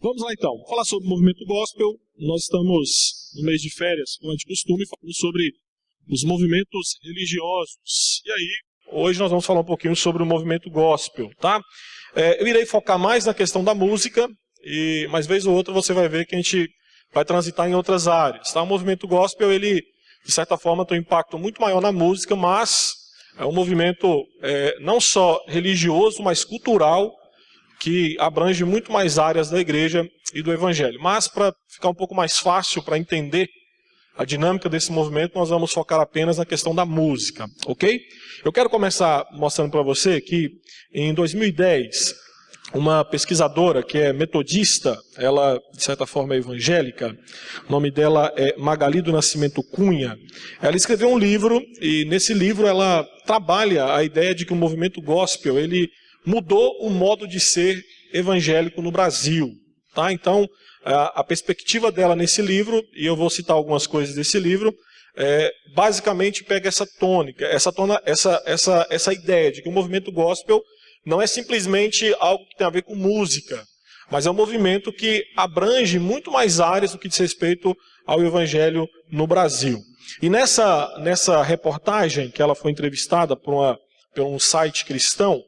Vamos lá então, falar sobre o movimento gospel. Nós estamos no mês de férias, como é de costume, falando sobre os movimentos religiosos. E aí, hoje nós vamos falar um pouquinho sobre o movimento gospel, tá? Eu irei focar mais na questão da música, mas vez ou outra você vai ver que a gente vai transitar em outras áreas, tá? O movimento gospel, ele, de certa forma, tem um impacto muito maior na música, mas é um movimento não só religioso, mas cultural, que abrange muito mais áreas da igreja e do evangelho. Mas, para ficar um pouco mais fácil para entender a dinâmica desse movimento, nós vamos focar apenas na questão da música, ok? Eu quero começar mostrando para você que, em 2010, uma pesquisadora que é metodista, ela, de certa forma, é evangélica, o nome dela é Magali do Nascimento Cunha, ela escreveu um livro, e nesse livro ela trabalha a ideia de que o movimento gospel, ele mudou o modo de ser evangélico no Brasil, tá? Então, a perspectiva dela nesse livro, e eu vou citar algumas coisas desse livro, basicamente pega essa tônica, essa ideia de que o movimento gospel não é simplesmente algo que tem a ver com música, mas é um movimento que abrange muito mais áreas do que diz respeito ao evangelho no Brasil. E nessa reportagem, que ela foi entrevistada por um site cristão,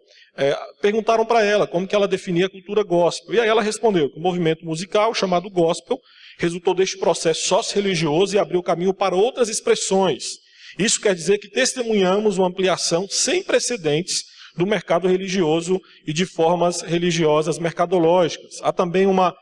perguntaram para ela como que ela definia a cultura gospel. E aí ela respondeu que o movimento musical, chamado gospel, resultou deste processo sócio-religioso e abriu caminho para outras expressões. Isso quer dizer que testemunhamos uma ampliação sem precedentes do mercado religioso e de formas religiosas mercadológicas. Há também uma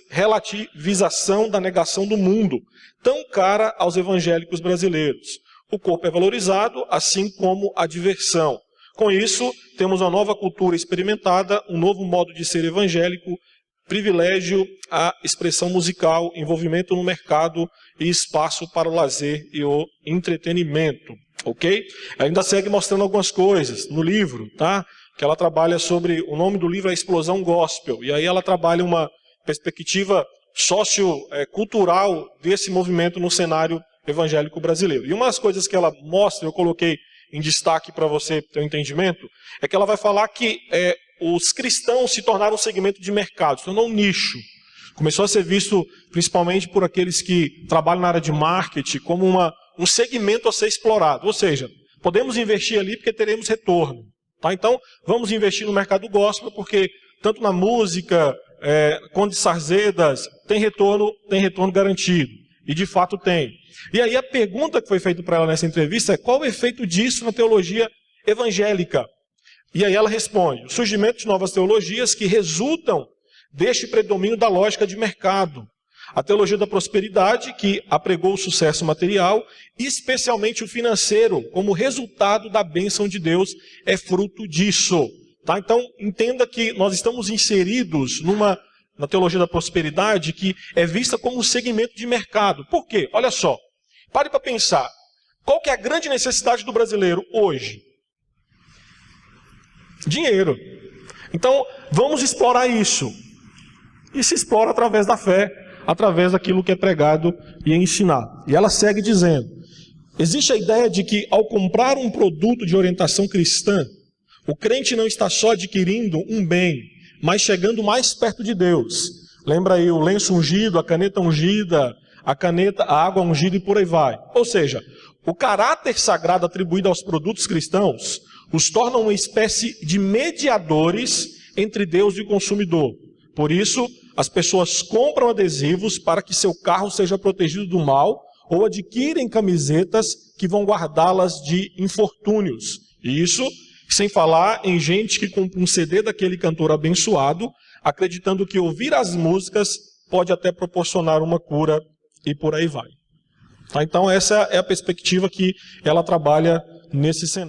relativização da negação do mundo, tão cara aos evangélicos brasileiros. O corpo é valorizado, assim como a diversão. Com isso, temos uma nova cultura experimentada, um novo modo de ser evangélico, privilégio à expressão musical, envolvimento no mercado e espaço para o lazer e o entretenimento. Ok? Ainda segue mostrando algumas coisas no livro, tá? Que ela trabalha sobre, o nome do livro é Explosão Gospel, e aí ela trabalha uma perspectiva sociocultural desse movimento no cenário evangélico brasileiro. E uma das coisas que ela mostra, eu coloquei em destaque para você ter um entendimento, é que ela vai falar que os cristãos se tornaram um segmento de mercado, se tornou um nicho. Começou a ser visto principalmente por aqueles que trabalham na área de marketing como um segmento a ser explorado. Ou seja, podemos investir ali porque teremos retorno. Tá? Então, vamos investir no mercado gospel porque tanto na música, Conde Sarzedas, tem retorno garantido. E de fato tem. E aí a pergunta que foi feita para ela nessa entrevista é: qual o efeito disso na teologia evangélica? E aí ela responde: o surgimento de novas teologias que resultam deste predomínio da lógica de mercado. A teologia da prosperidade, que apregou o sucesso material, especialmente o financeiro, como resultado da bênção de Deus, é fruto disso. Tá? Então, entenda que nós estamos inseridos na teologia da prosperidade que é vista como um segmento de mercado. Por quê? Olha só, pare para pensar. Qual que é a grande necessidade do brasileiro hoje? Dinheiro. Então, vamos explorar isso. E se explora através da fé, através daquilo que é pregado e ensinado. E ela segue dizendo: existe a ideia de que ao comprar um produto de orientação cristã, o crente não está só adquirindo um bem, mas chegando mais perto de Deus. Lembra aí o lenço ungido, a caneta ungida, a água ungida e por aí vai. Ou seja, o caráter sagrado atribuído aos produtos cristãos os torna uma espécie de mediadores entre Deus e o consumidor. Por isso, as pessoas compram adesivos para que seu carro seja protegido do mal ou adquirem camisetas que vão guardá-las de infortúnios. E isso sem falar em gente que compra um CD daquele cantor abençoado, acreditando que ouvir as músicas pode até proporcionar uma cura e por aí vai. Tá? Então essa é a perspectiva que ela trabalha nesse cenário.